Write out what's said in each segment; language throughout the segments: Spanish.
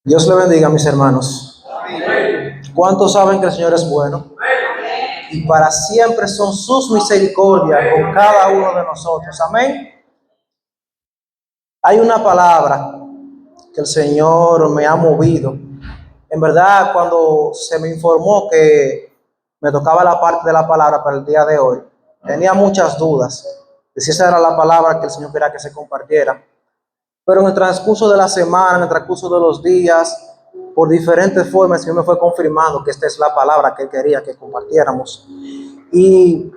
Dios le bendiga, mis hermanos. ¿Cuántos saben que el Señor es bueno? Y para siempre son sus misericordias con cada uno de nosotros. Amén. Hay una palabra que el Señor me ha movido. En verdad, cuando se me informó que me tocaba la parte de la palabra para el día de hoy, tenía muchas dudas de si esa era la palabra que el Señor quería que se compartiera. Pero en el transcurso de la semana, en el transcurso de los días, por diferentes formas, el Señor me fue confirmando que esta es la palabra que Él quería que compartiéramos. Y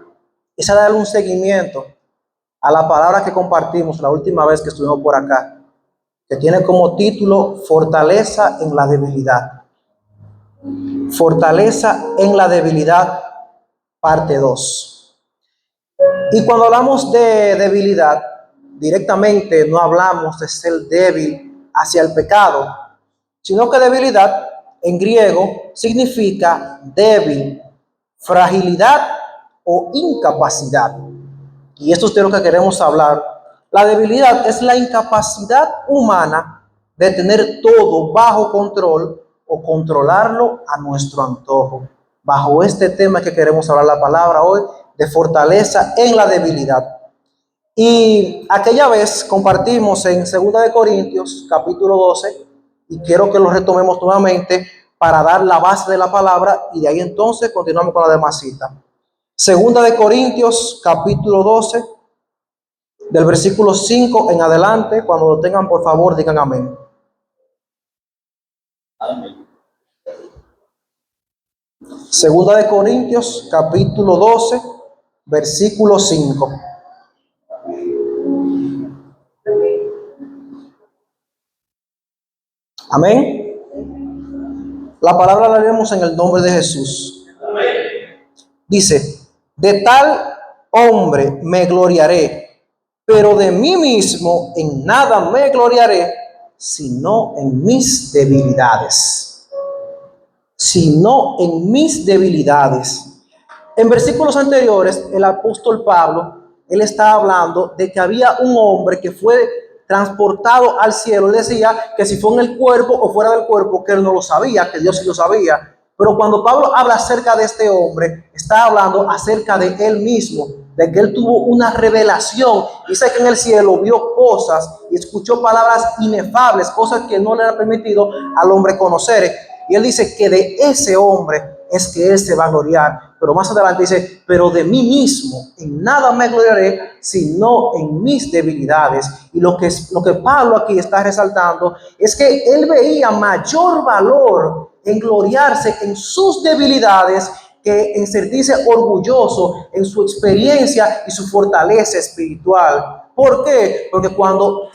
esa darle un seguimiento a la palabra que compartimos la última vez que estuvimos por acá, que tiene como título Fortaleza en la debilidad. Fortaleza en la debilidad, parte 2. Y cuando hablamos de debilidad, directamente no hablamos de ser débil hacia el pecado, sino que debilidad en griego significa débil, fragilidad o incapacidad. Y esto es de lo que queremos hablar. La debilidad es la incapacidad humana de tener todo bajo control o controlarlo a nuestro antojo. Bajo este tema que queremos hablar la palabra hoy, de fortaleza en la debilidad. Y aquella vez compartimos en 2 de Corintios, capítulo 12, y quiero que lo retomemos nuevamente para dar la base de la palabra y de ahí entonces continuamos con la demás cita. 2 de Corintios, capítulo 12, del versículo 5 en adelante. Cuando lo tengan, por favor, digan amén. Amén. 2 de Corintios, capítulo 12, versículo 5. Amén. La palabra la leemos en el nombre de Jesús. Amén. Dice, de tal hombre me gloriaré, pero de mí mismo en nada me gloriaré, sino en mis debilidades. Sino en mis debilidades. En versículos anteriores, el apóstol Pablo, él está hablando de que había un hombre que fue transportado al cielo. Él decía que si fue en el cuerpo o fuera del cuerpo, que él no lo sabía, que Dios sí lo sabía. Pero cuando Pablo habla acerca de este hombre, está hablando acerca de él mismo, de que él tuvo una revelación. Dice que en el cielo vio cosas y escuchó palabras inefables, cosas que no le era permitido al hombre conocer. Y él dice que de ese hombre es que él se va a gloriar. Pero más adelante dice, pero de mí mismo en nada me gloriaré, sino en mis debilidades. Y lo que Pablo aquí está resaltando es que él veía mayor valor en gloriarse en sus debilidades que en sentirse orgulloso en su experiencia y su fortaleza espiritual. ¿Por qué? Porque cuando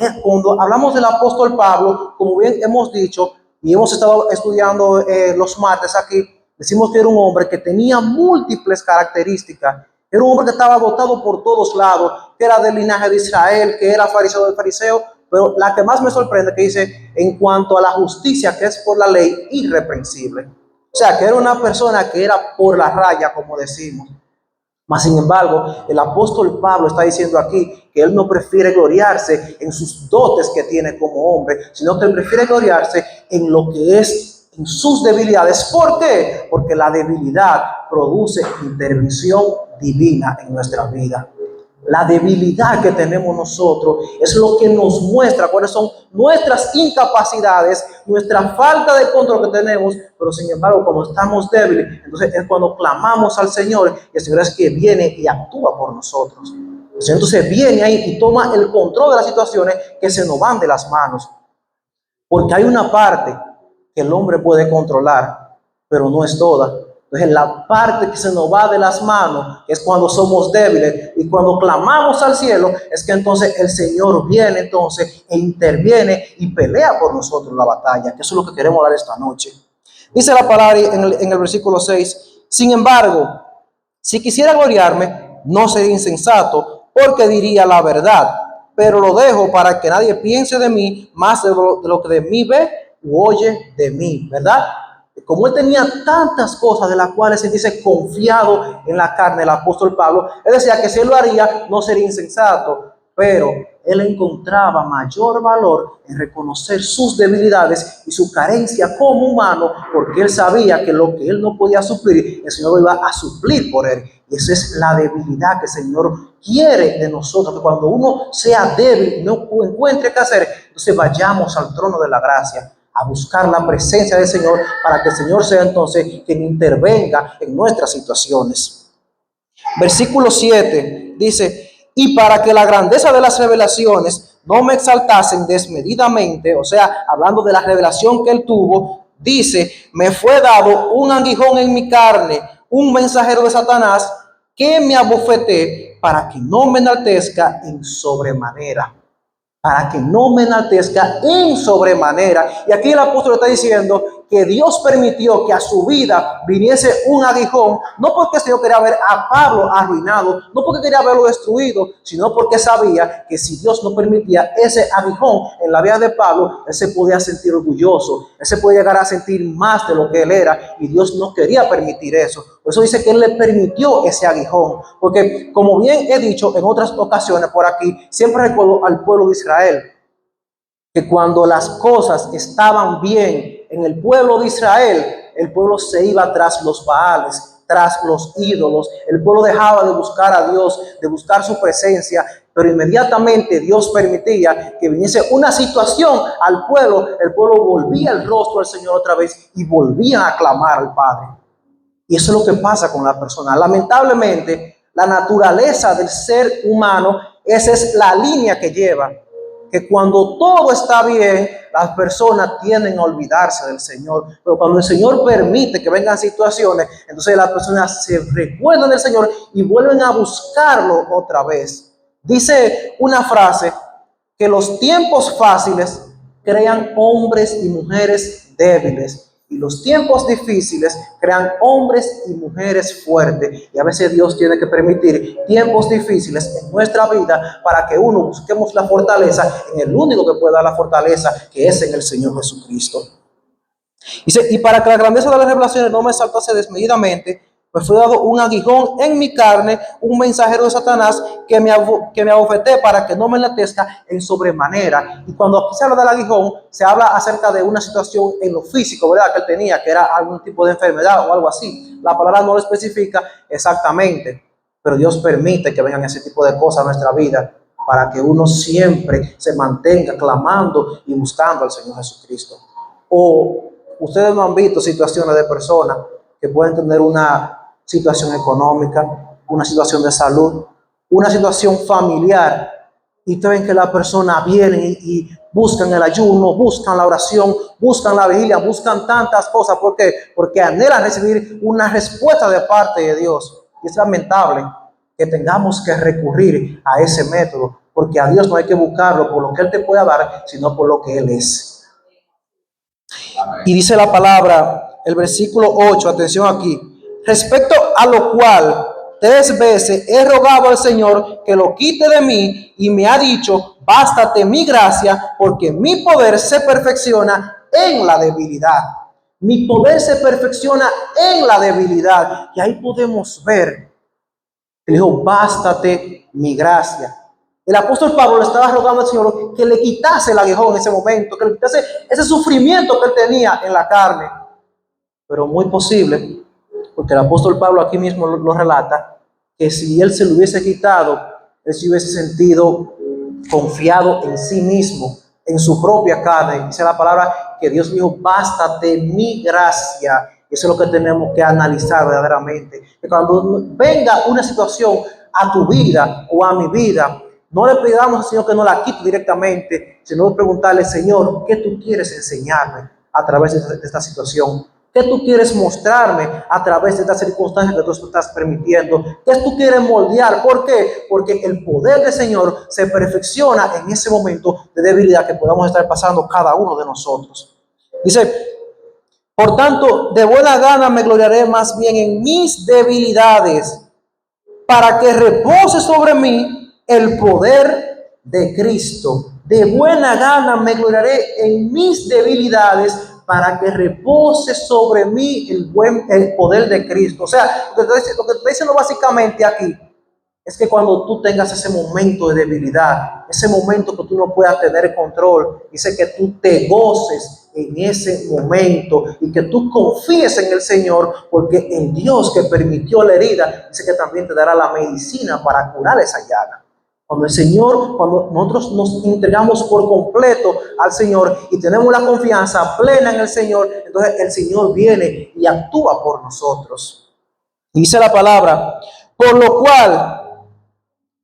hablamos del apóstol Pablo, como bien hemos dicho, y hemos estado estudiando los martes aquí, decimos que era un hombre que tenía múltiples características. Era un hombre que estaba dotado por todos lados, que era del linaje de Israel, que era fariseo del fariseo, pero la que más me sorprende que dice, en cuanto a la justicia que es por la ley, irreprensible. O sea, que era una persona que era por la raya, como decimos. Mas, sin embargo, el apóstol Pablo está diciendo aquí que él no prefiere gloriarse en sus dotes que tiene como hombre, sino que él prefiere gloriarse en lo que es en sus debilidades. ¿Por qué? Porque la debilidad produce intervención divina en nuestra vida. La debilidad que tenemos nosotros es lo que nos muestra cuáles son nuestras incapacidades, nuestra falta de control que tenemos, pero sin embargo, cuando estamos débiles, entonces es cuando clamamos al Señor, y el Señor es que viene y actúa por nosotros. El Señor entonces viene ahí y toma el control de las situaciones que se nos van de las manos. Porque hay una parte que el hombre puede controlar, pero no es toda. Entonces la parte que se nos va de las manos es cuando somos débiles, y cuando clamamos al cielo es que entonces el Señor viene entonces e interviene y pelea por nosotros la batalla, que eso es lo que queremos hablar esta noche. Dice la palabra en el versículo 6, sin embargo, si quisiera gloriarme, no sería insensato, porque diría la verdad, pero lo dejo para que nadie piense de mí más de lo que de mí ve u oye de mí, ¿verdad? Como él tenía tantas cosas de las cuales se dice confiado en la carne, el apóstol Pablo, él decía que si él lo haría, no sería insensato. pero él encontraba mayor valor en reconocer sus debilidades y su carencia como humano, porque él sabía que lo que él no podía suplir, el Señor lo iba a suplir por él. Y esa es la debilidad que el Señor quiere de nosotros, que cuando uno sea débil, no encuentre qué hacer, entonces vayamos al trono de la gracia a buscar la presencia del Señor, para que el Señor sea entonces quien intervenga en nuestras situaciones. Versículo 7 dice: y para que la grandeza de las revelaciones no me exaltasen desmedidamente, o sea, hablando de la revelación que él tuvo, dice: me fue dado un aguijón en mi carne, un mensajero de Satanás, que me abofeté para que no me enaltezca en sobremanera. Para que no me enaltezca en sobremanera. Y aquí el apóstol está diciendo que Dios permitió que a su vida viniese un aguijón, no porque el Señor quería ver a Pablo arruinado, no porque quería verlo destruido, sino porque sabía que si Dios no permitía ese aguijón en la vida de Pablo, él se podía sentir orgulloso, él se podía llegar a sentir más de lo que él era, y Dios no quería permitir eso. Por eso dice que él le permitió ese aguijón, porque como bien he dicho en otras ocasiones por aquí, siempre recuerdo al pueblo de Israel, que cuando las cosas estaban bien en el pueblo de Israel, el pueblo se iba tras los Baales, tras los ídolos. El pueblo dejaba de buscar a Dios, de buscar su presencia, pero inmediatamente Dios permitía que viniese una situación al pueblo, el pueblo volvía el rostro al Señor otra vez y volvían a clamar al Padre. Y eso es lo que pasa con la persona. Lamentablemente, la naturaleza del ser humano, esa es la línea que lleva, que cuando todo está bien, las personas tienden a olvidarse del Señor. Pero cuando el Señor permite que vengan situaciones, entonces las personas se recuerdan del Señor y vuelven a buscarlo otra vez. Dice una frase, que los tiempos fáciles crean hombres y mujeres débiles, y los tiempos difíciles crean hombres y mujeres fuertes. Y a veces Dios tiene que permitir tiempos difíciles en nuestra vida para que uno busquemos la fortaleza en el único que puede dar la fortaleza, que es en el Señor Jesucristo. Dice: y para que la grandeza de las revelaciones no me exaltase desmedidamente, me fue dado un aguijón en mi carne, un mensajero de Satanás, que me abofeté para que no me enaltezca en sobremanera. Y cuando aquí se habla del aguijón, se habla acerca de una situación en lo físico, ¿verdad?, que él tenía, que era algún tipo de enfermedad o algo así. La palabra no lo especifica exactamente, pero Dios permite que vengan ese tipo de cosas a nuestra vida, para que uno siempre se mantenga clamando y buscando al Señor Jesucristo. O ustedes no han visto situaciones de personas que pueden tener una situación económica, una situación de salud, una situación familiar, y ustedes ven que la persona viene y buscan el ayuno, buscan la oración, buscan la vigilia, buscan tantas cosas. ¿Por qué? Porque anhelan recibir una respuesta de parte de Dios. Y es lamentable que tengamos que recurrir a ese método, porque a Dios no hay que buscarlo por lo que Él te pueda dar, sino por lo que Él es. Y dice la palabra, el versículo 8, atención aquí: respecto a lo cual 3 veces he rogado al Señor que lo quite de mí, y me ha dicho: bástate mi gracia, porque mi poder se perfecciona en la debilidad. Mi poder se perfecciona en la debilidad. Y ahí podemos ver, él dijo: bástate mi gracia. El apóstol Pablo le estaba rogando al Señor que le quitase el aguijón en ese momento, que le quitase ese sufrimiento que él tenía en la carne. Pero muy posible, porque el apóstol Pablo aquí mismo lo relata, que si él se lo hubiese quitado, él se hubiese sentido confiado en sí mismo, en su propia carne. Dice la palabra que Dios dijo: bástate mi gracia. Eso es lo que tenemos que analizar verdaderamente. Que cuando venga una situación a tu vida o a mi vida, no le pidamos al Señor que no la quite directamente, sino preguntarle: Señor, ¿qué tú quieres enseñarme a través de esta situación? ¿Qué tú quieres mostrarme a través de estas circunstancias que tú estás permitiendo? ¿Qué tú quieres moldear? ¿Por qué? Porque el poder del Señor se perfecciona en ese momento de debilidad que podamos estar pasando cada uno de nosotros. Dice: por tanto, de buena gana me gloriaré más bien en mis debilidades, para que repose sobre mí el poder de Cristo. De buena gana me gloriaré en mis debilidades, para que repose sobre mí el poder de Cristo. O sea, lo que está diciendo básicamente aquí es que cuando tú tengas ese momento de debilidad, ese momento que tú no puedas tener control, dice que tú te goces en ese momento y que tú confíes en el Señor, porque en Dios que permitió la herida, dice que también te dará la medicina para curar esa llaga. Cuando el Señor, cuando nosotros nos entregamos por completo al Señor y tenemos la confianza plena en el Señor, entonces el Señor viene y actúa por nosotros. Dice la palabra, por lo cual,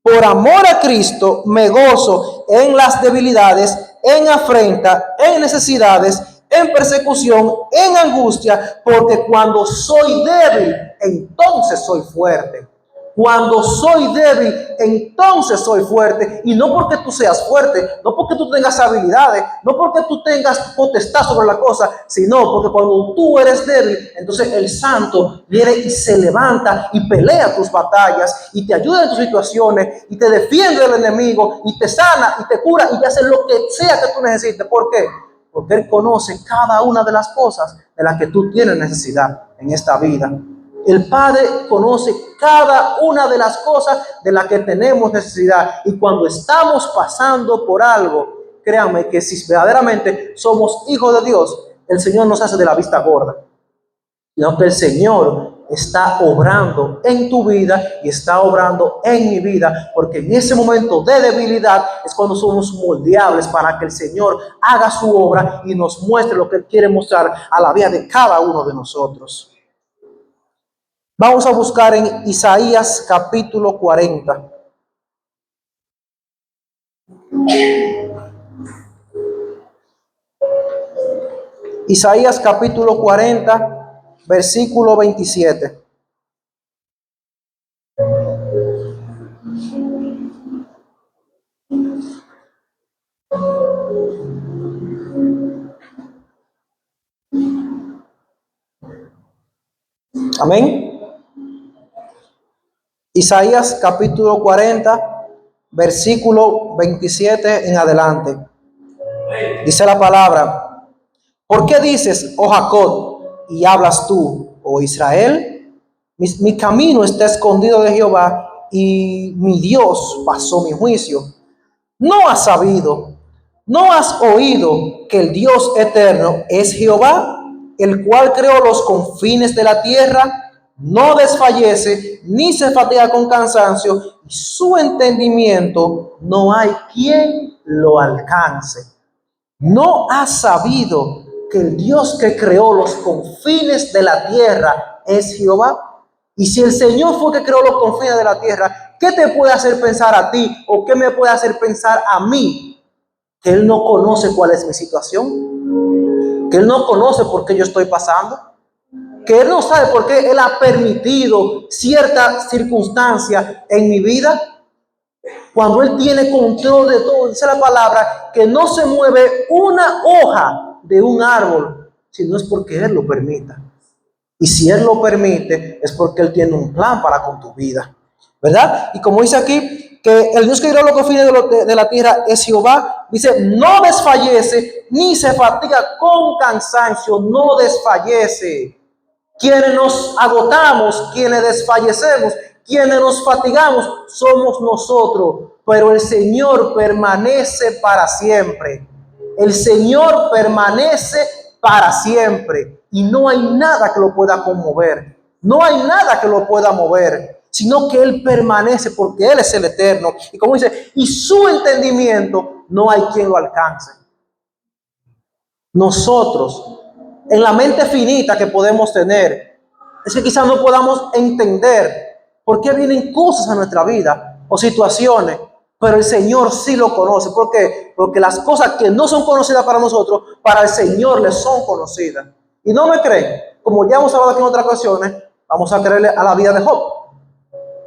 por amor a Cristo, me gozo en las debilidades, en afrenta, en necesidades, en persecución, en angustia, porque cuando soy débil, entonces soy fuerte. Cuando soy débil, entonces soy fuerte. Y no porque tú seas fuerte, no porque tú tengas habilidades, no porque tú tengas potestad sobre la cosa, sino porque cuando tú eres débil, entonces el santo viene y se levanta y pelea tus batallas y te ayuda en tus situaciones y te defiende del enemigo y te sana y te cura y te hace lo que sea que tú necesites. ¿Por qué? Porque Él conoce cada una de las cosas de las que tú tienes necesidad en esta vida. El Padre conoce cada una de las cosas de las que tenemos necesidad. Y cuando estamos pasando por algo, créanme que si verdaderamente somos hijos de Dios, el Señor nos hace de la vista gorda. Sino que el Señor está obrando en tu vida y está obrando en mi vida, porque en ese momento de debilidad es cuando somos moldeables para que el Señor haga su obra y nos muestre lo que Él quiere mostrar a la vida de cada uno de nosotros. Vamos a buscar en Isaías capítulo 40. Isaías capítulo 40, versículo 27. Amén. Isaías capítulo 40, versículo 27 en adelante. Dice la palabra: ¿por qué dices, oh Jacob, y hablas tú, oh Israel? Mi camino está escondido de Jehová, y mi Dios pasó mi juicio. ¿No has sabido, no has oído que el Dios eterno es Jehová, el cual creó los confines de la tierra? No desfallece ni se fatiga con cansancio, y su entendimiento no hay quien lo alcance. ¿No has sabido que el Dios que creó los confines de la tierra es Jehová? Y si el Señor fue que creó los confines de la tierra, ¿qué te puede hacer pensar a ti o qué me puede hacer pensar a mí? Que Él no conoce cuál es mi situación, que Él no conoce por qué yo estoy pasando, que Él no sabe por qué Él ha permitido cierta circunstancia en mi vida. Cuando Él tiene control de todo, dice la palabra que no se mueve una hoja de un árbol, si no es porque Él lo permita. Y si Él lo permite, es porque Él tiene un plan para con tu vida, ¿verdad? Y como dice aquí, que el Dios que creó los confines de la tierra es Jehová, dice, no desfallece, ni se fatiga con cansancio, no desfallece. Quienes nos agotamos, quienes desfallecemos, quienes nos fatigamos, somos nosotros, pero el Señor permanece para siempre. El Señor permanece para siempre y no hay nada que lo pueda conmover, no hay nada que lo pueda mover, sino que Él permanece porque Él es el eterno. Y como dice, y su entendimiento no hay quien lo alcance. Nosotros, en la mente finita que podemos tener, es que quizás no podamos entender por qué vienen cosas a nuestra vida o situaciones, pero el Señor sí lo conoce. ¿Por qué? Porque las cosas que no son conocidas para nosotros, para el Señor les son conocidas. Y no me creen, como ya hemos hablado aquí en otras ocasiones, vamos a creerle a la vida de Job.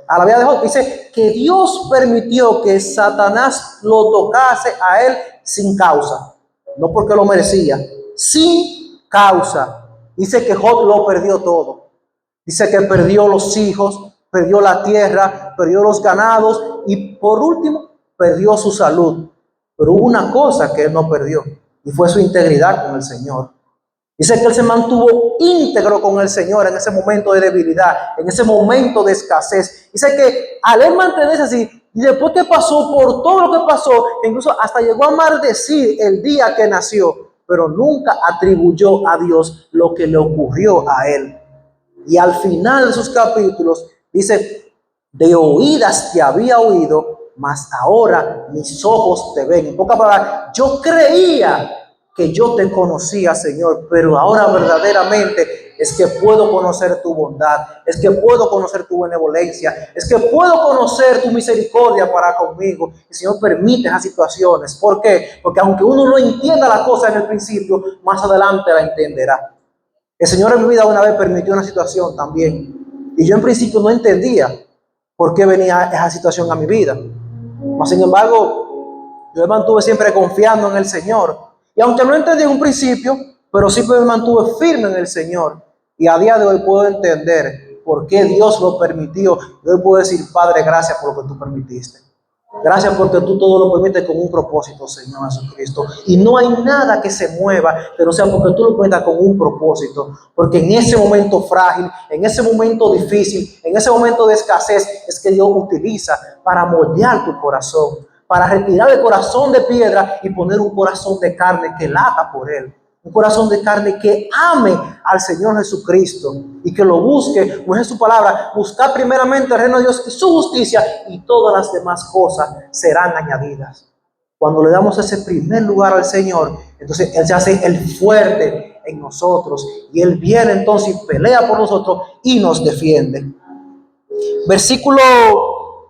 A la vida de Job dice que Dios permitió que Satanás lo tocase a él sin causa. No porque lo merecía, sin causa. Dice que Job lo perdió todo. Dice que perdió los hijos, perdió la tierra, perdió los ganados y por último perdió su salud. Pero hubo una cosa que él no perdió y fue su integridad con el Señor. Dice que él se mantuvo íntegro con el Señor en ese momento de debilidad, en ese momento de escasez. Dice que al él mantenerse así, y después que pasó por todo lo que pasó, que incluso hasta llegó a maldecir el día que nació, pero nunca atribuyó a Dios lo que le ocurrió a él. Y al final de sus capítulos dice, de oídas te había oído, mas ahora mis ojos te ven. En pocas palabras, yo creía que yo te conocía, Señor, pero ahora verdaderamente es que puedo conocer tu bondad, es que puedo conocer tu benevolencia, es que puedo conocer tu misericordia para conmigo. Y Señor, permite esas situaciones. ¿Por qué? Porque aunque uno no entienda la cosa en el principio, más adelante la entenderá. El Señor en mi vida una vez permitió una situación también, y yo en principio no entendía por qué venía esa situación a mi vida. Mas, sin embargo, yo me mantuve siempre confiando en el Señor. Y aunque no entendí en un principio, pero sí me mantuve firme en el Señor. Y a día de hoy puedo entender por qué Dios lo permitió. Y hoy puedo decir, Padre, gracias por lo que tú permitiste. Gracias porque tú todo lo permites con un propósito, Señor Jesucristo. Y no hay nada que se mueva que no sea porque tú lo permitas con un propósito. Porque en ese momento frágil, en ese momento difícil, en ese momento de escasez, es que Dios utiliza para moldear tu corazón, para retirar el corazón de piedra y poner un corazón de carne que lata por Él. Un corazón de carne que ame al Señor Jesucristo y que lo busque, como es su palabra, buscar primeramente el reino de Dios y su justicia, y todas las demás cosas serán añadidas. Cuando le damos ese primer lugar al Señor, entonces Él se hace el fuerte en nosotros y Él viene entonces y pelea por nosotros y nos defiende. Versículo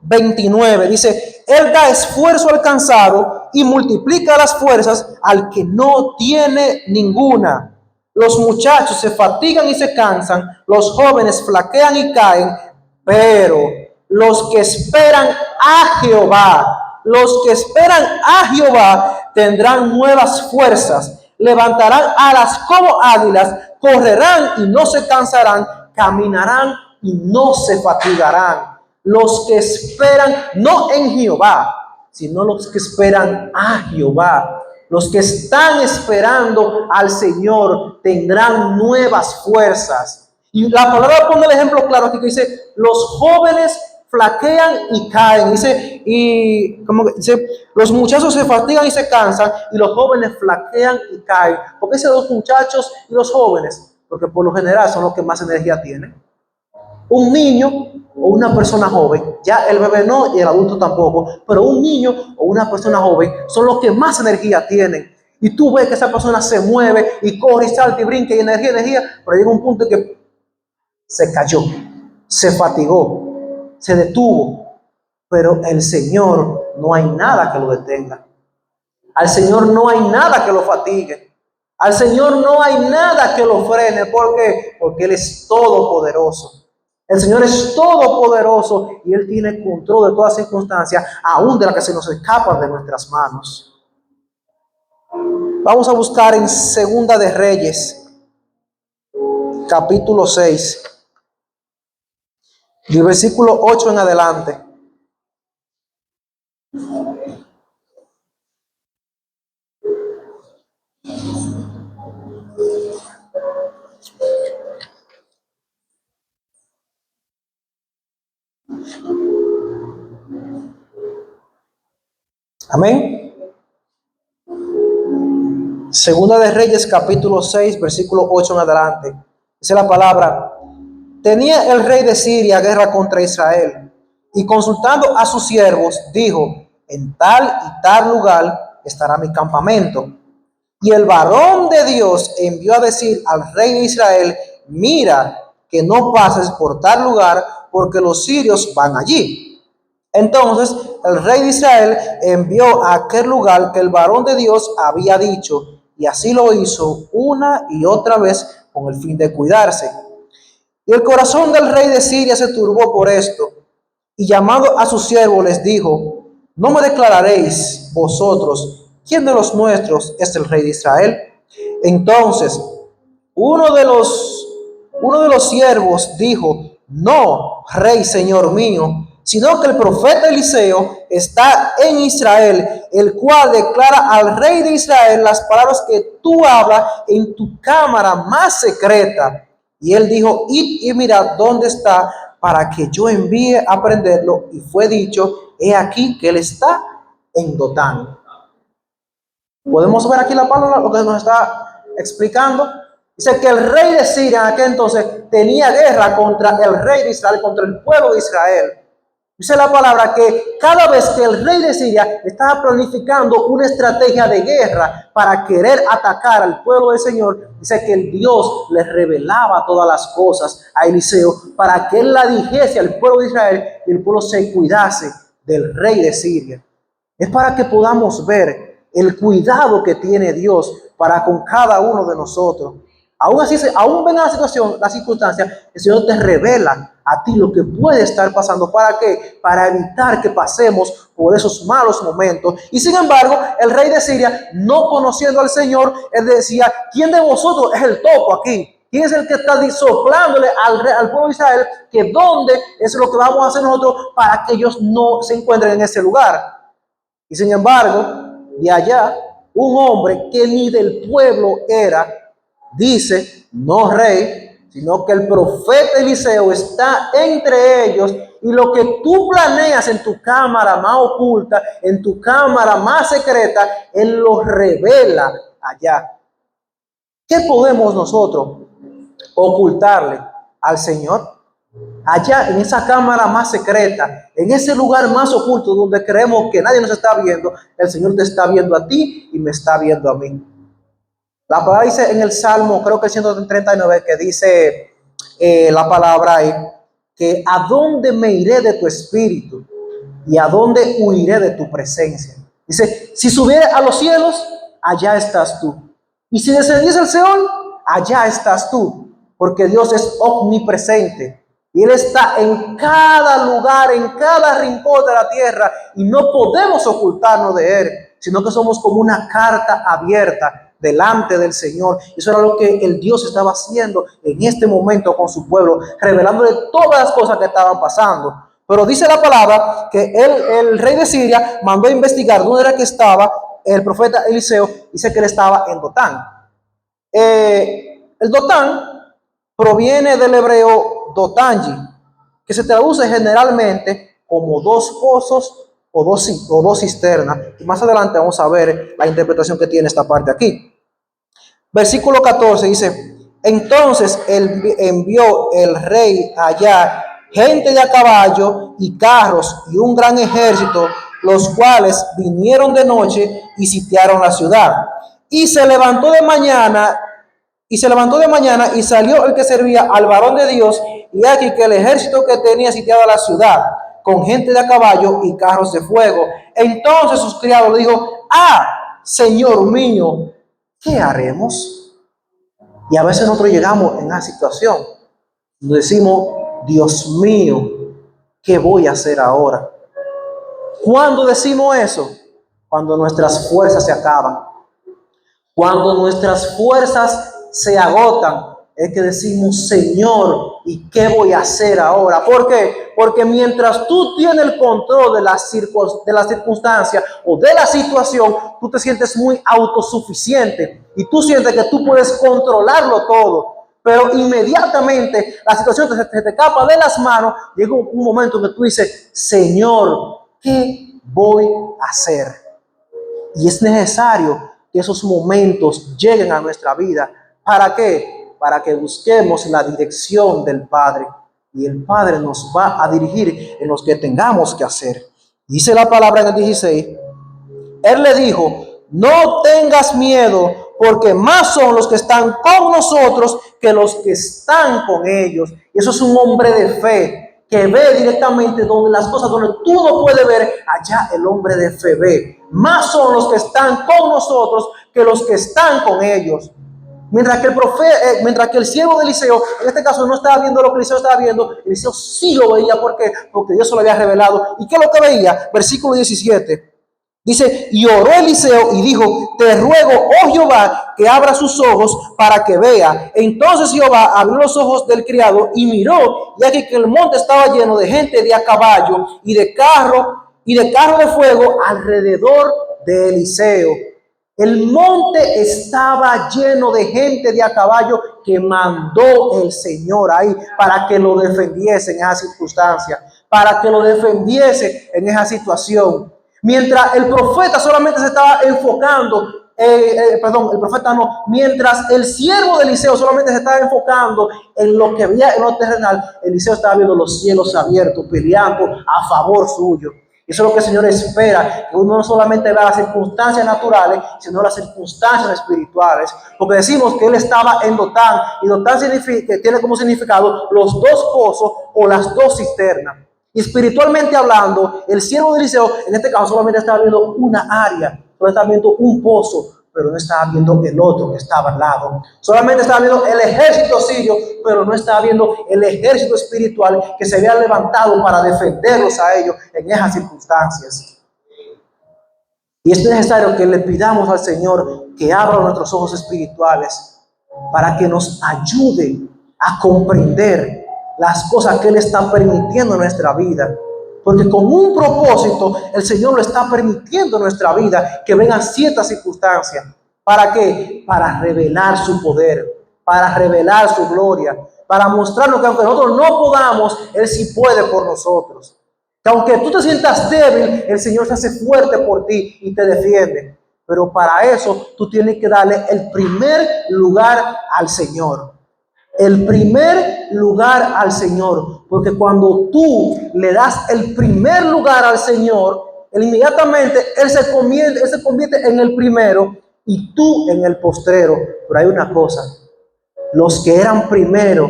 29 dice, Él da esfuerzo al cansado y multiplica las fuerzas al que no tiene ninguna. Los muchachos se fatigan y se cansan, los jóvenes flaquean y caen, pero los que esperan a Jehová, los que esperan a Jehová tendrán nuevas fuerzas, levantarán alas como águilas, correrán y no se cansarán, caminarán y no se fatigarán. Los que esperan no en Jehová, sino los que esperan a Jehová. Los que están esperando al Señor tendrán nuevas fuerzas. Y la palabra pone el ejemplo claro aquí que dice, los jóvenes flaquean y caen. Dice, y como dice, los muchachos se fatigan y se cansan, y los jóvenes flaquean y caen. ¿Por qué dice los muchachos y los jóvenes? Porque por lo general son los que más energía tienen. Un niño o una persona joven, ya el bebé no y el adulto tampoco, pero un niño o una persona joven son los que más energía tienen. Y tú ves que esa persona se mueve y corre y salta y brinca y energía, pero llega un punto en que se cayó, se fatigó, se detuvo. Pero el Señor no hay nada que lo detenga. Al Señor no hay nada que lo fatigue. Al Señor no hay nada que lo frene. ¿Por qué? Porque Él es todopoderoso. El Señor es todopoderoso y Él tiene control de todas circunstancias, aún de las que se nos escapan de nuestras manos. Vamos a buscar en Segunda de Reyes, capítulo 6, y versículo 8 en adelante. Amén. Segunda de Reyes, capítulo 6, versículo 8 en adelante. Dice la palabra: tenía el rey de Siria guerra contra Israel, y consultando a sus siervos, dijo: en tal y tal lugar estará mi campamento. Y el varón de Dios envió a decir al rey de Israel: mira que no pases por tal lugar, porque los sirios van allí. Entonces el rey de Israel envió a aquel lugar que el varón de Dios había dicho, y así lo hizo una y otra vez con el fin de cuidarse. Y el corazón del rey de Siria se turbó por esto, y llamando a sus siervos les dijo: ¿no me declararéis vosotros quién de los nuestros es el rey de Israel? Entonces uno de los siervos dijo: no, rey, señor mío, sino que el profeta Eliseo está en Israel, el cual declara al rey de Israel las palabras que tú hablas en tu cámara más secreta. Y él dijo, id y mirad dónde está, para que yo envíe a prenderlo. Y fue dicho, he aquí que él está en Dotán. Podemos ver aquí la palabra, lo que nos está explicando. Dice que el rey de Siria en aquel entonces tenía guerra contra el rey de Israel, contra el pueblo de Israel. Dice la palabra que cada vez que el rey de Siria estaba planificando una estrategia de guerra para querer atacar al pueblo del Señor, dice que el Dios le revelaba todas las cosas a Eliseo para que él la dijese al pueblo de Israel y el pueblo se cuidase del rey de Siria. Es para que podamos ver el cuidado que tiene Dios para con cada uno de nosotros. Aún así, aún venga la situación, la circunstancia, el Señor te revela a ti lo que puede estar pasando. ¿Para qué? Para evitar que pasemos por esos malos momentos. Y sin embargo, el rey de Siria, no conociendo al Señor, él decía, ¿quién de vosotros es el topo aquí? ¿Quién es el que está soplándole al pueblo de Israel que dónde es lo que vamos a hacer nosotros para que ellos no se encuentren en ese lugar? Y sin embargo, de allá, un hombre que ni del pueblo era, dice, no rey, sino que el profeta Eliseo está entre ellos y lo que tú planeas en tu cámara más oculta, en tu cámara más secreta, él lo revela allá. ¿Qué podemos nosotros ocultarle al Señor? Allá en esa cámara más secreta, en ese lugar más oculto donde creemos que nadie nos está viendo, el Señor te está viendo a ti y me está viendo a mí. La palabra dice en el Salmo, creo que el 139, que dice la palabra ahí, que a dónde me iré de tu espíritu y a dónde huiré de tu presencia. Dice, si subiere a los cielos, allá estás tú. Y si descendiese al Seol, allá estás tú. Porque Dios es omnipresente. Y Él está en cada lugar, en cada rincón de la tierra. Y no podemos ocultarnos de Él, sino que somos como una carta abierta delante del Señor. Eso era lo que el Dios estaba haciendo en este momento con su pueblo, revelándole todas las cosas que estaban pasando. Pero dice la palabra que el rey de Siria mandó a investigar dónde era que estaba el profeta Eliseo. Dice que él estaba en Dotán. El Dotán proviene del hebreo Dotanji, que se traduce generalmente como dos pozos o dos cisternas. Y más adelante vamos a ver la interpretación que tiene esta parte aquí. Versículo 14 dice, entonces envió el rey allá gente de a caballo y carros y un gran ejército, los cuales vinieron de noche y sitiaron la ciudad. Y se levantó de mañana y salió el que servía al varón de Dios, y aquí que el ejército que tenía sitiada la ciudad, con gente de a caballo y carros de fuego. Entonces sus criados le dijo, Señor mío, ¿qué haremos? Y a veces nosotros llegamos en una situación donde decimos, Dios mío, ¿qué voy a hacer ahora? ¿Cuándo decimos eso? Cuando nuestras fuerzas se acaban. Cuando nuestras fuerzas se agotan, es que decimos, Señor, ¿y qué voy a hacer ahora? ¿Por qué? Porque mientras tú tienes el control de la circunstancia o de la situación, tú te sientes muy autosuficiente y tú sientes que tú puedes controlarlo todo. Pero inmediatamente la situación se te escapa de las manos, llega un momento en que tú dices, Señor, ¿qué voy a hacer? Y es necesario que esos momentos lleguen a nuestra vida. ¿Para qué? Para que busquemos la dirección del Padre. Y el Padre nos va a dirigir en los que tengamos que hacer. Dice la palabra en el 16. Él le dijo, no tengas miedo, porque más son los que están con nosotros que los que están con ellos. Y eso es un hombre de fe, que ve directamente donde las cosas, donde tú no puedes ver, allá el hombre de fe ve. Más son los que están con nosotros que los que están con ellos. Mientras que el siervo de Eliseo, en este caso no estaba viendo lo que Eliseo estaba viendo, Eliseo sí lo veía. ¿Por qué? Porque Dios se lo había revelado. ¿Y qué es lo que veía? Versículo 17. Dice, y oró Eliseo y dijo, te ruego, oh Jehová, que abra sus ojos para que vea. Entonces Jehová abrió los ojos del criado y miró, y aquí que el monte estaba lleno de gente de a caballo y de carro de fuego alrededor de Eliseo. El monte estaba lleno de gente de a caballo que mandó el Señor ahí para que lo defendiese en esa circunstancia, para que lo defendiese en esa situación. Mientras el profeta solamente se estaba enfocando, el profeta no, mientras el siervo de Eliseo solamente se estaba enfocando en lo que había en lo terrenal, Eliseo estaba viendo los cielos abiertos, peleando a favor suyo. Eso es lo que el Señor espera, que uno no solamente vea las circunstancias naturales, sino las circunstancias espirituales. Porque decimos que él estaba en Dotán, y Dotán tiene como significado los dos pozos o las dos cisternas. Y espiritualmente hablando, el siervo de Eliseo, en este caso, solamente estaba viendo una área, solo estaba viendo un pozo, pero no estaba viendo el otro que estaba al lado. Solamente estaba viendo el ejército sirio, pero no estaba viendo el ejército espiritual que se había levantado para defenderlos a ellos en esas circunstancias. Y es necesario que le pidamos al Señor que abra nuestros ojos espirituales para que nos ayude a comprender las cosas que Él está permitiendo en nuestra vida. Porque con un propósito el Señor lo está permitiendo en nuestra vida, que vengan ciertas circunstancias. ¿Para qué? Para revelar su poder, para revelar su gloria, para mostrarnos que aunque nosotros no podamos, Él sí puede por nosotros. Que aunque tú te sientas débil, el Señor se hace fuerte por ti y te defiende. Pero para eso tú tienes que darle el primer lugar al Señor. El primer lugar al Señor, porque cuando tú le das el primer lugar al Señor, inmediatamente Él se convierte en el primero y tú en el postrero. Pero hay una cosa, los que eran primero,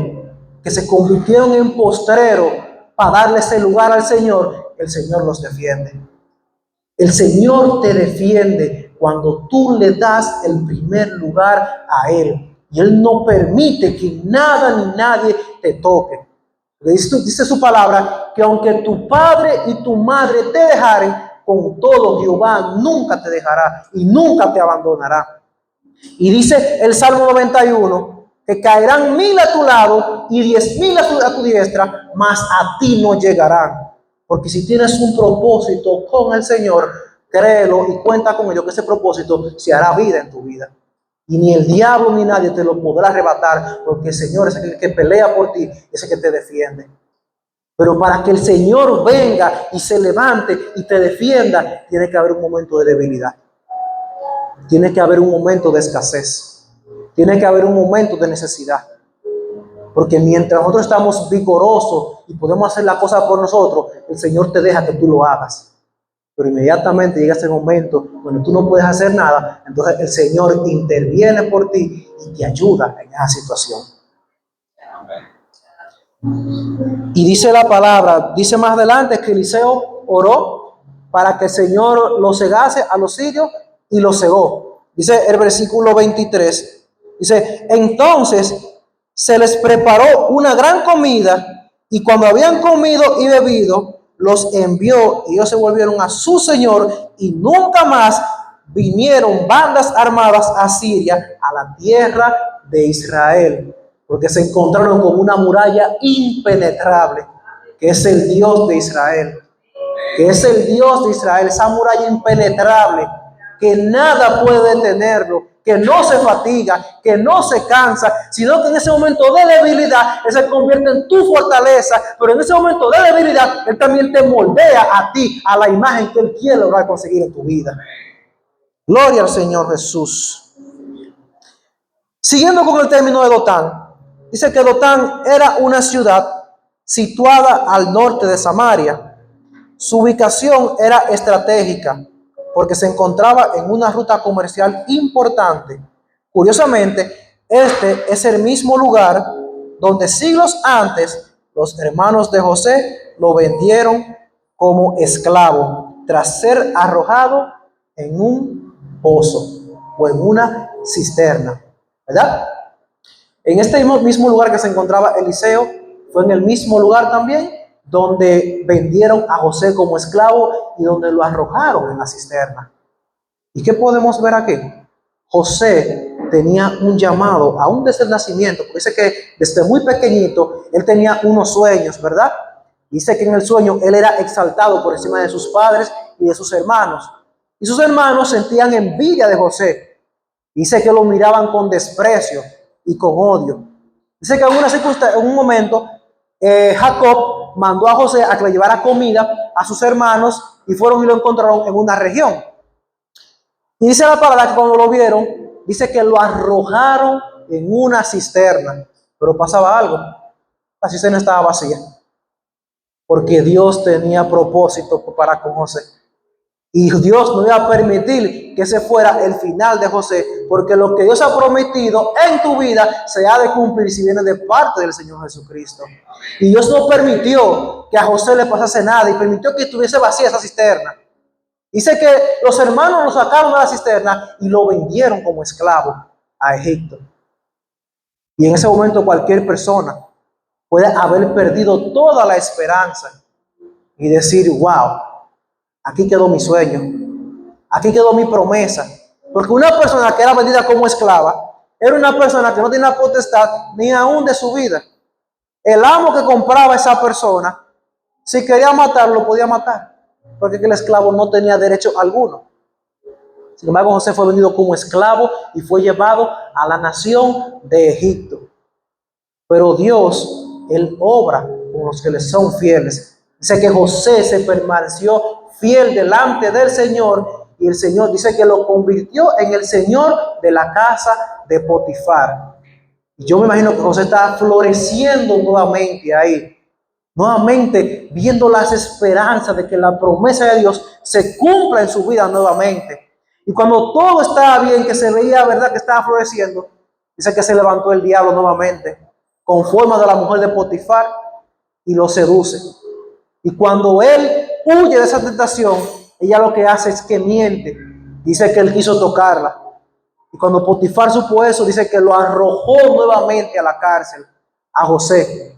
que se convirtieron en postrero para darle ese lugar al Señor, el Señor los defiende. El Señor te defiende cuando tú le das el primer lugar a Él. Y Él no permite que nada ni nadie te toque. Dice su palabra que aunque tu padre y tu madre te dejaren, con todo Jehová nunca te dejará y nunca te abandonará. Y dice el Salmo 91 que caerán 1000 a tu lado y 10,000 a tu diestra, mas a ti no llegarán. Porque si tienes un propósito con el Señor, créelo y cuenta con ello, que ese propósito se hará vida en tu vida. Y ni el diablo ni nadie te lo podrá arrebatar, porque el Señor es el que pelea por ti, es el que te defiende. Pero para que el Señor venga y se levante y te defienda, tiene que haber un momento de debilidad. Tiene que haber un momento de escasez. Tiene que haber un momento de necesidad. Porque mientras nosotros estamos vigorosos y podemos hacer la cosa por nosotros, el Señor te deja que tú lo hagas. Pero inmediatamente llega ese momento donde tú no puedes hacer nada, entonces el Señor interviene por ti y te ayuda en esa situación. Y dice la palabra, dice más adelante que Eliseo oró para que el Señor lo cegase a los sirios y lo cegó. Dice el versículo 23, dice, entonces se les preparó una gran comida y cuando habían comido y bebido, los envió y ellos se volvieron a su Señor y nunca más vinieron bandas armadas a Siria, a la tierra de Israel, porque se encontraron con una muralla impenetrable, que es el Dios de Israel, que es el Dios de Israel, esa muralla impenetrable, que nada puede detenerlo, que no se fatiga, que no se cansa, sino que en ese momento de debilidad, Él se convierte en tu fortaleza, pero en ese momento de debilidad, Él también te moldea a ti, a la imagen que Él quiere lograr conseguir en tu vida. Gloria al Señor Jesús. Siguiendo con el término de Dotán, dice que Dotán era una ciudad situada al norte de Samaria. Su ubicación era estratégica, porque se encontraba en una ruta comercial importante. Curiosamente, este es el mismo lugar donde siglos antes los hermanos de José lo vendieron como esclavo, tras ser arrojado en un pozo o en una cisterna, ¿verdad? En este mismo lugar que se encontraba Eliseo, fue en el mismo lugar también donde vendieron a José como esclavo y donde lo arrojaron en la cisterna. ¿Y qué podemos ver aquí? José tenía un llamado, aún desde el nacimiento, porque dice que desde muy pequeñito él tenía unos sueños, ¿verdad? Dice que en el sueño él era exaltado por encima de sus padres y de sus hermanos. Y sus hermanos sentían envidia de José. Dice que lo miraban con desprecio y con odio. Dice que en una circunstancia, en un momento, Jacob mandó a José a que le llevara comida a sus hermanos y fueron y lo encontraron en una región. Y dice la palabra que cuando lo vieron, dice que lo arrojaron en una cisterna. Pero pasaba algo, la cisterna estaba vacía, porque Dios tenía propósito para con José. Y Dios no iba a permitir que ese fuera el final de José, porque lo que Dios ha prometido en tu vida se ha de cumplir si viene de parte del Señor Jesucristo. Y Dios no permitió que a José le pasase nada y permitió que estuviese vacía esa cisterna. Dice que los hermanos lo sacaron de la cisterna y lo vendieron como esclavo a Egipto. Y en ese momento cualquier persona puede haber perdido toda la esperanza y decir, wow, aquí quedó mi sueño, aquí quedó mi promesa. Porque una persona que era vendida como esclava era una persona que no tenía potestad ni aún de su vida. El amo que compraba a esa persona, si quería matarlo, podía matar, porque el esclavo no tenía derecho alguno. Sin embargo, José fue vendido como esclavo y fue llevado a la nación de Egipto. Pero Dios, Él obra con los que le son fieles. Dice que José se permaneció fiel delante del Señor y el Señor dice que lo convirtió en el Señor de la casa de Potifar. Y yo me imagino que José está floreciendo nuevamente ahí, nuevamente viendo las esperanzas de que la promesa de Dios se cumpla en su vida nuevamente. Y cuando todo estaba bien, que se veía, verdad, que estaba floreciendo, dice que se levantó el diablo nuevamente, con forma de la mujer de Potifar, y lo seduce. Y cuando él huye de esa tentación, ella lo que hace es que miente. Dice que él quiso tocarla. Y cuando Potifar supo eso, dice que lo arrojó nuevamente a la cárcel, a José.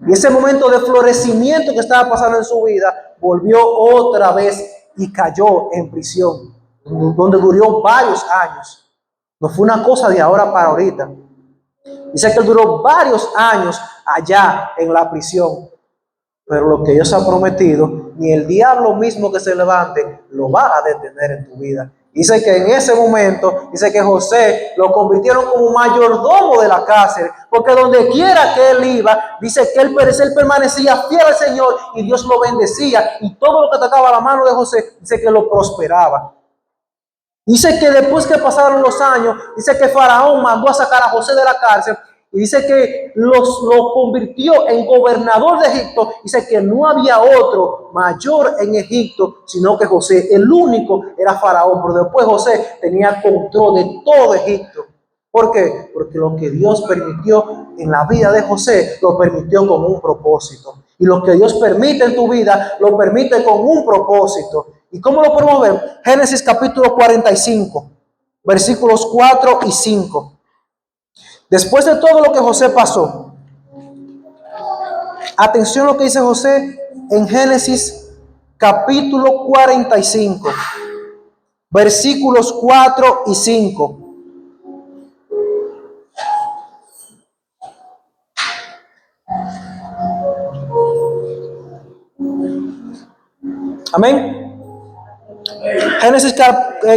Y ese momento de florecimiento que estaba pasando en su vida, volvió otra vez y cayó en prisión, donde duró varios años. No fue una cosa de ahora para ahorita. Dice que él duró varios años allá en la prisión. Pero lo que Dios ha prometido, ni el diablo mismo que se levante lo va a detener en tu vida. Dice que en ese momento, dice que José lo convirtieron como mayordomo de la cárcel, porque donde quiera que él iba, dice que él permanecía fiel al Señor y Dios lo bendecía, y todo lo que tocaba la mano de José, dice que lo prosperaba. Dice que después que pasaron los años, dice que Faraón mandó a sacar a José de la cárcel y dice que lo convirtió en gobernador de Egipto. Dice que no había otro mayor en Egipto sino que José. El único era Faraón, pero después José tenía control de todo Egipto. ¿Por qué? Porque lo que Dios permitió en la vida de José, lo permitió con un propósito. Y lo que Dios permite en tu vida, lo permite con un propósito. ¿Y cómo lo podemos ver? Génesis capítulo 45, versículos 4 y 5. Después de todo lo que José pasó, atención a lo que dice José en Génesis capítulo 45, versículos 4 y 5. Amén. Génesis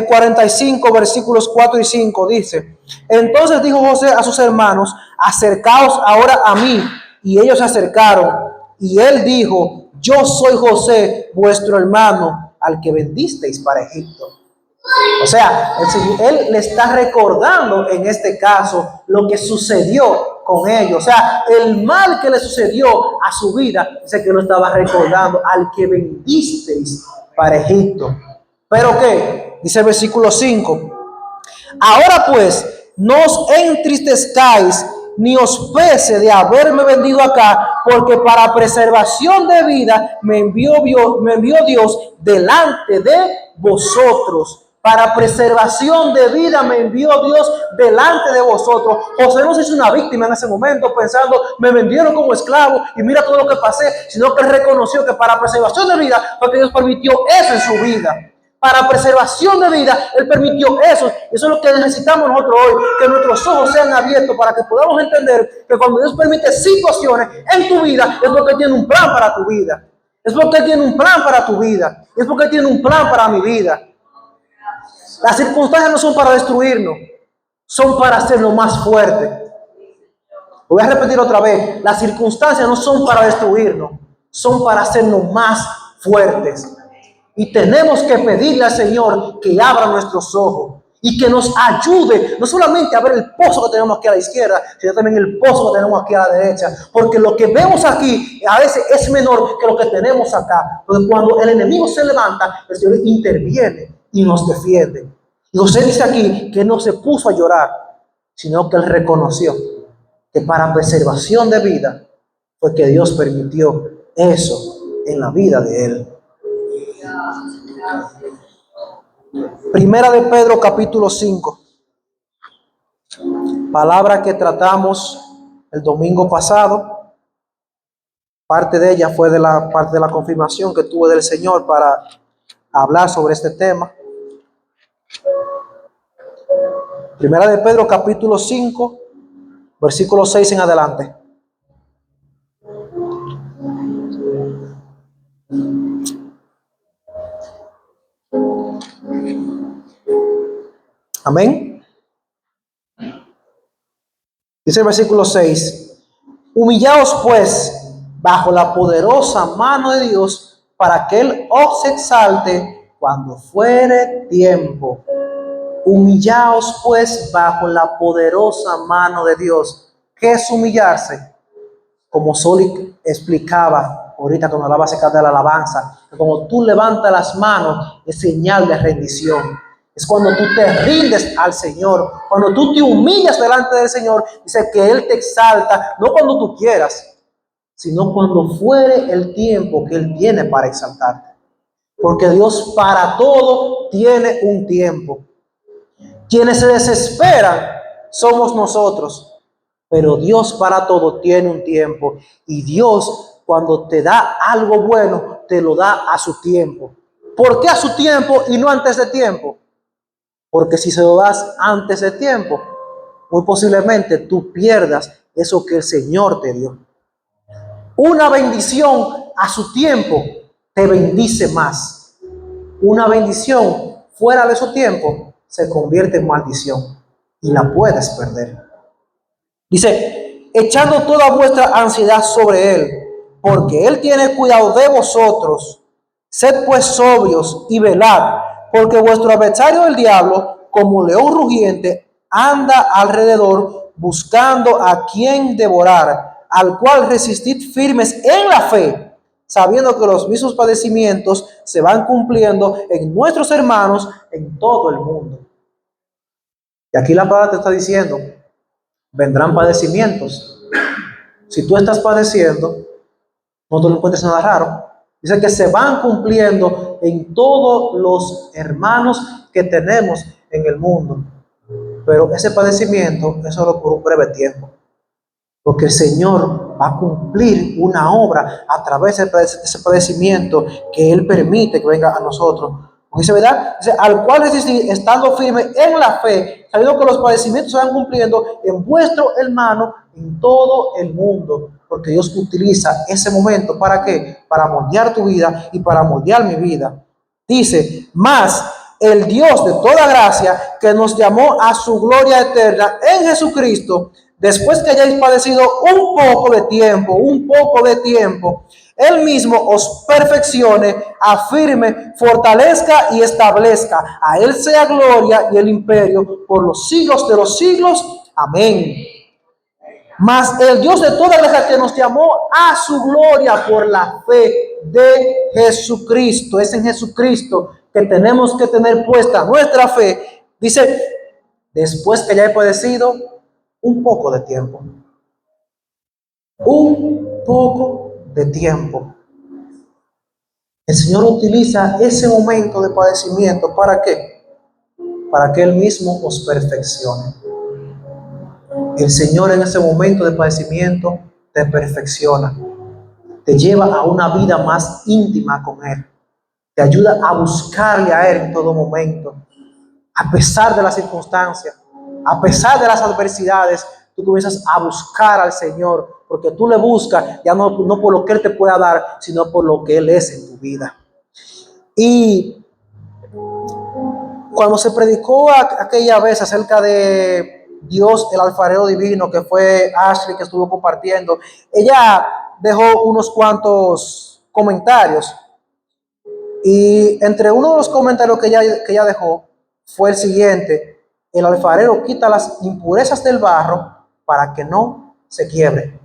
45, versículos 4 y 5 dice: Entonces dijo José a sus hermanos: acercaos ahora a mí. Y ellos se acercaron. Y él dijo: Yo soy José, vuestro hermano, al que vendisteis para Egipto. O sea, él le está recordando en este caso lo que sucedió con ellos. O sea, el mal que le sucedió a su vida, dice que lo estaba recordando, al que vendisteis para Egipto. ¿Pero qué? Dice el versículo 5. Ahora pues, no os entristezcáis ni os pese de haberme vendido acá, porque para preservación de vida me envió Dios delante de vosotros. Para preservación de vida me envió Dios delante de vosotros. José no se hizo una víctima en ese momento pensando, me vendieron como esclavo y mira todo lo que pasé, sino que él reconoció que para preservación de vida fue que Dios permitió eso en su vida. Para preservación de vida, Él permitió eso. Eso es lo que necesitamos nosotros hoy, que nuestros ojos sean abiertos para que podamos entender que cuando Dios permite situaciones en tu vida, es porque tiene un plan para tu vida. Es porque Él tiene un plan para tu vida. Es porque Él tiene un plan para mi vida. Las circunstancias no son para destruirnos, son para hacernos más fuerte. Voy a repetir otra vez, las circunstancias no son para destruirnos, son para hacernos más fuertes. Y tenemos que pedirle al Señor que abra nuestros ojos y que nos ayude, no solamente a ver el pozo que tenemos aquí a la izquierda, sino también el pozo que tenemos aquí a la derecha. Porque lo que vemos aquí a veces es menor que lo que tenemos acá. Porque cuando el enemigo se levanta, el Señor interviene y nos defiende. Y José dice aquí que no se puso a llorar, sino que él reconoció que para preservación de vida fue que Dios permitió eso en la vida de él. Primera de Pedro capítulo 5, palabra que tratamos el domingo pasado. Parte de ella fue de la parte de la confirmación que tuve del Señor para hablar sobre este tema. Primera de Pedro capítulo 5, versículo 6 en adelante. Amén. Dice el versículo 6: humillaos pues bajo la poderosa mano de Dios, para que Él os exalte cuando fuere tiempo. Humillaos pues bajo la poderosa mano de Dios. ¿Qué es humillarse? Como Soli explicaba ahorita cuando hablaba acerca de la alabanza, que cuando tú levantas las manos es señal de rendición. Es cuando tú te rindes al Señor, cuando tú te humillas delante del Señor, dice que Él te exalta, no cuando tú quieras, sino cuando fuere el tiempo que Él tiene para exaltarte. Porque Dios para todo tiene un tiempo. Quienes se desesperan somos nosotros, pero Dios para todo tiene un tiempo. Y Dios, cuando te da algo bueno, te lo da a su tiempo. ¿Por qué a su tiempo y no antes de tiempo? Porque si se lo das antes de tiempo, muy posiblemente tú pierdas eso que el Señor te dio. Una bendición a su tiempo te bendice más. Una bendición fuera de su tiempo se convierte en maldición y la puedes perder. Dice, echando toda vuestra ansiedad sobre Él, porque Él tiene cuidado de vosotros. Sed pues sobrios y velad, porque vuestro adversario el diablo, como león rugiente, anda alrededor buscando a quien devorar, al cual resistid firmes en la fe, sabiendo que los mismos padecimientos se van cumpliendo en nuestros hermanos en todo el mundo. Y aquí la palabra te está diciendo, vendrán padecimientos. Si tú estás padeciendo, no te lo encuentres nada raro. Dice que se van cumpliendo en todos los hermanos que tenemos en el mundo. Pero ese padecimiento es solo por un breve tiempo. Porque el Señor va a cumplir una obra a través de ese padecimiento que Él permite que venga a nosotros. Dice, ¿verdad? Dice, al cual resistir, estando firme en la fe, sabiendo que los padecimientos se van cumpliendo en vuestro hermano en todo el mundo. Porque Dios utiliza ese momento, ¿para qué? Para moldear tu vida y para moldear mi vida. Dice, más el Dios de toda gracia, que nos llamó a su gloria eterna en Jesucristo, después que hayáis padecido un poco de tiempo, Él mismo os perfeccione, afirme, fortalezca y establezca. A Él sea gloria y el imperio por los siglos de los siglos. Amén. Mas el Dios de toda gracia, que nos llamó a su gloria por la fe de Jesucristo. Es en Jesucristo que tenemos que tener puesta nuestra fe. Dice, después que ya he padecido un poco de tiempo. Un poco de tiempo. El Señor utiliza ese momento de padecimiento. ¿Para qué? para que Él mismo os perfeccione. El Señor en ese momento de padecimiento te perfecciona, te lleva a una vida más íntima con Él, te ayuda a buscarle a Él en todo momento, a pesar de las circunstancias, a pesar de las adversidades. Tú comienzas a buscar al Señor, porque tú le buscas ya no por lo que Él te pueda dar, sino por lo que Él es en tu vida. Y cuando se predicó aquella vez acerca de Dios, el alfarero divino, que fue Ashley que estuvo compartiendo, ella dejó unos cuantos comentarios. Y entre uno de los comentarios que ella dejó fue el siguiente: el alfarero quita las impurezas del barro para que no se quiebre.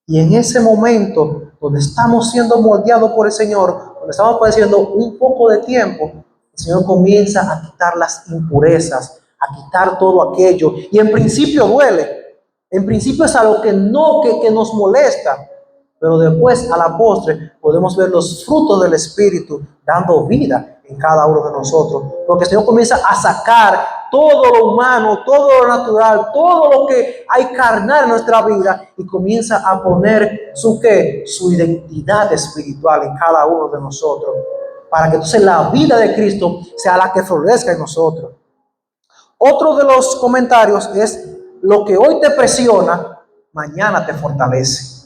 Y en ese momento, donde estamos siendo moldeados por el Señor, donde estamos padeciendo un poco de tiempo, el Señor comienza a quitar las impurezas, a quitar todo aquello. Y en principio duele. En principio es algo que nos molesta. Pero después, a la postre, podemos ver los frutos del Espíritu dando vida en cada uno de nosotros. Porque el Señor comienza a sacar todo lo humano, todo lo natural, todo lo que hay carnal en nuestra vida, y comienza a poner su identidad espiritual en cada uno de nosotros, para que entonces la vida de Cristo sea la que florezca en nosotros. Otro de los comentarios es: lo que hoy te presiona, mañana te fortalece.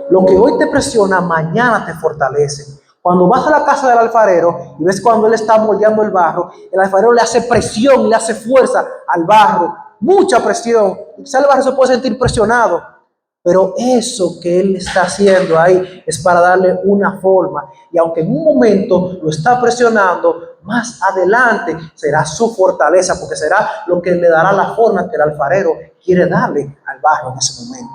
Lo que hoy te presiona, mañana te fortalece. Cuando vas a la casa del alfarero y ves cuando él está moldeando el barro, el alfarero le hace presión, le hace fuerza al barro, mucha presión. Quizá el barro se puede sentir presionado, pero eso que él está haciendo ahí es para darle una forma. Y aunque en un momento lo está presionando, más adelante será su fortaleza, porque será lo que le dará la forma que el alfarero quiere darle al barro en ese momento.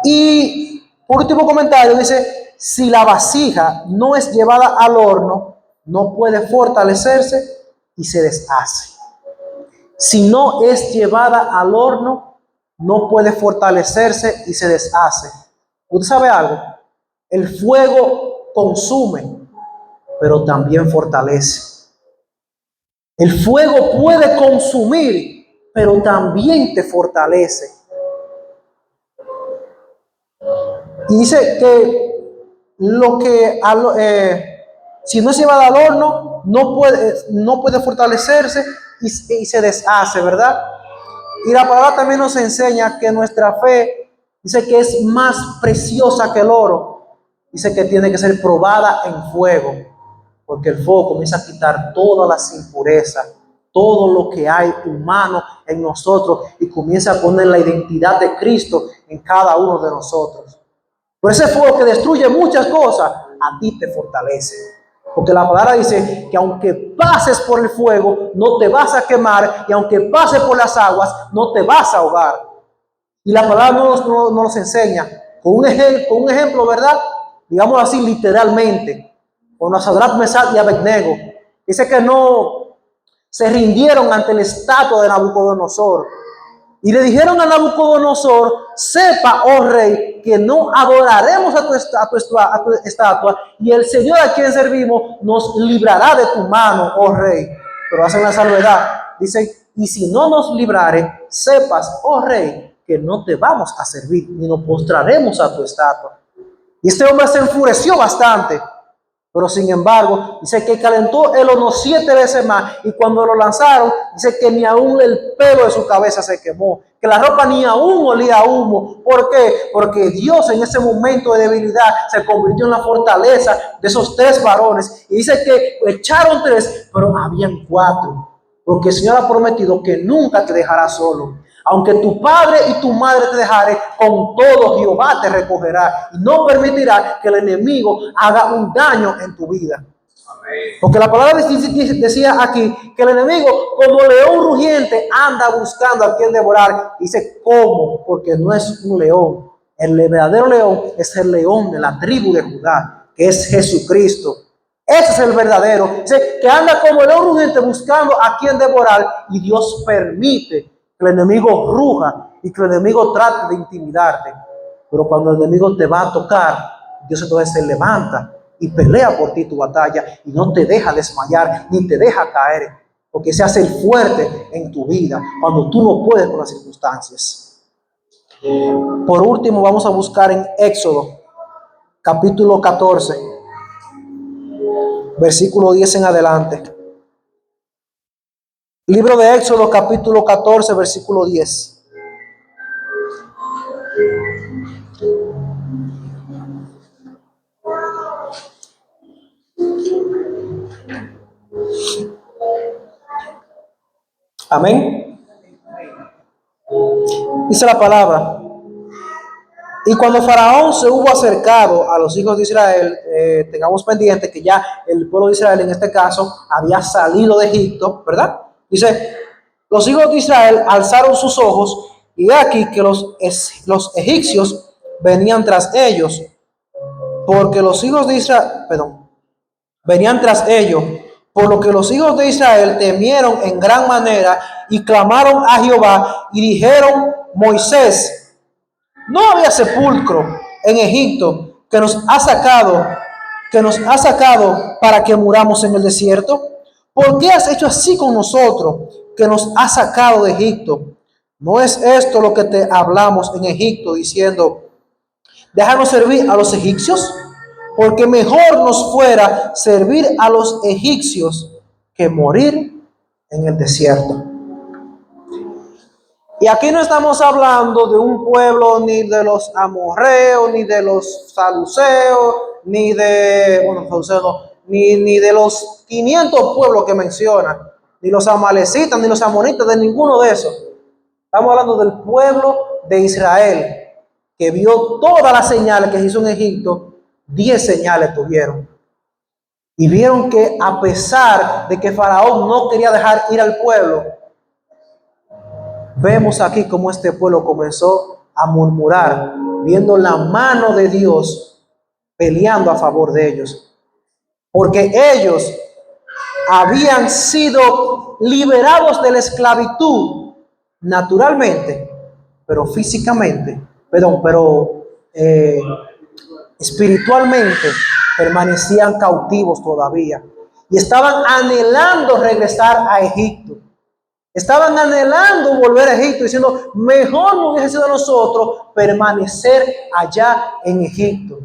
Y por último comentario dice: si la vasija no es llevada al horno, no puede fortalecerse y se deshace. Si no es llevada al horno, no puede fortalecerse y se deshace. ¿Usted sabe algo? El fuego consume, pero también fortalece. El fuego puede consumir, pero también te fortalece. Y dice que si no es llevada al horno, no puede fortalecerse y se deshace, ¿verdad? Y la palabra también nos enseña que nuestra fe, dice que es más preciosa que el oro. Dice que tiene que ser probada en fuego, porque el fuego comienza a quitar todas las impurezas, todo lo que hay humano en nosotros, y comienza a poner la identidad de Cristo en cada uno de nosotros. Por ese fuego que destruye muchas cosas, a ti te fortalece. Porque la palabra dice que aunque pases por el fuego, no te vas a quemar, y aunque pases por las aguas, no te vas a ahogar. Y la palabra nos enseña con un ejemplo, ¿verdad? Digamos así, literalmente, con Sadrach, Mesach y Abednego. Dice que no se rindieron ante la estatua de Nabucodonosor. Y le dijeron a Nabucodonosor: sepa, oh rey, que no adoraremos a tu estatua, y el Señor a quien servimos nos librará de tu mano, oh rey. Pero hacen una salvedad. Dicen: y si no nos librare, sepas, oh rey, que no te vamos a servir, ni nos postraremos a tu estatua. Y este hombre se enfureció bastante. Pero sin embargo, dice que calentó el horno 7 veces más, y cuando lo lanzaron, dice que ni aún el pelo de su cabeza se quemó, que la ropa ni aún olía a humo. ¿Por qué? Porque Dios en ese momento de debilidad se convirtió en la fortaleza de esos 3 varones. Y dice que echaron 3, pero habían 4. Porque el Señor ha prometido que nunca te dejará solo. Aunque tu padre y tu madre te dejaren, con todo Jehová te recogerá y no permitirá que el enemigo haga un daño en tu vida. Amén. Porque la palabra decía aquí que el enemigo, como león rugiente, anda buscando a quien devorar. Dice: ¿cómo? Porque no es un león. El verdadero león es el león de la tribu de Judá, que es Jesucristo. Ese es el verdadero. Dice que anda como león rugiente buscando a quien devorar, y Dios permite que el enemigo ruja y que el enemigo trate de intimidarte. Pero cuando el enemigo te va a tocar, Dios entonces se levanta y pelea por ti tu batalla, y no te deja desmayar ni te deja caer. porque se hace el fuerte en tu vida cuando tú no puedes con las circunstancias. Por último, vamos a buscar en Éxodo, capítulo 14, versículo 10 en adelante. Libro de Éxodo, capítulo 14, versículo 10. Amén. Dice la palabra: y cuando Faraón se hubo acercado a los hijos de Israel, tengamos pendiente que ya el pueblo de Israel en este caso había salido de Egipto, ¿verdad? Dice, los hijos de Israel alzaron sus ojos y aquí que los egipcios venían tras ellos, porque los hijos de Israel, venían tras ellos, por lo que los hijos de Israel temieron en gran manera y clamaron a Jehová y dijeron: Moisés, ¿no había sepulcro en Egipto que nos ha sacado para que muramos en el desierto? ¿Por qué has hecho así con nosotros, que nos has sacado de Egipto? ¿No es esto lo que te hablamos en Egipto, diciendo: déjanos servir a los egipcios? Porque mejor nos fuera servir a los egipcios que morir en el desierto. Y aquí no estamos hablando de un pueblo ni de los amorreos, ni de los saduceos, ni de, ni de los 500 pueblos que menciona, ni los amalecitas, ni los amonitas, de ninguno de esos. Estamos hablando del pueblo de Israel, que vio todas las señales que hizo en Egipto. 10 señales tuvieron. Y vieron que a pesar de que Faraón no quería dejar ir al pueblo, vemos aquí cómo este pueblo comenzó a murmurar, viendo la mano de Dios peleando a favor de ellos. Porque ellos habían sido liberados de la esclavitud naturalmente, pero físicamente, espiritualmente permanecían cautivos todavía y estaban anhelando regresar a Egipto. Estaban anhelando volver a Egipto, diciendo: mejor no hubiese sido a nosotros permanecer allá en Egipto.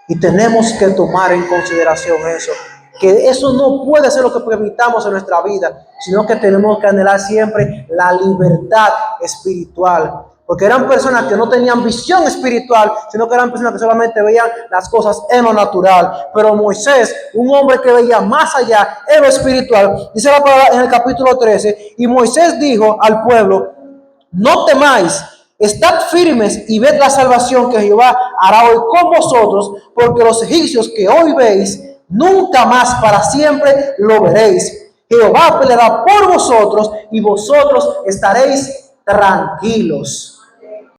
Y tenemos que tomar en consideración eso, que eso no puede ser lo que permitamos en nuestra vida, sino que tenemos que anhelar siempre la libertad espiritual. Porque eran personas que no tenían visión espiritual, sino que eran personas que solamente veían las cosas en lo natural. Pero Moisés, un hombre que veía más allá en lo espiritual, dice la palabra en el capítulo 13, y Moisés dijo al pueblo: no temáis, estad firmes y ved la salvación que Jehová hará hoy con vosotros, porque los egipcios que hoy veis, nunca más para siempre lo veréis. Jehová peleará por vosotros y vosotros estaréis tranquilos.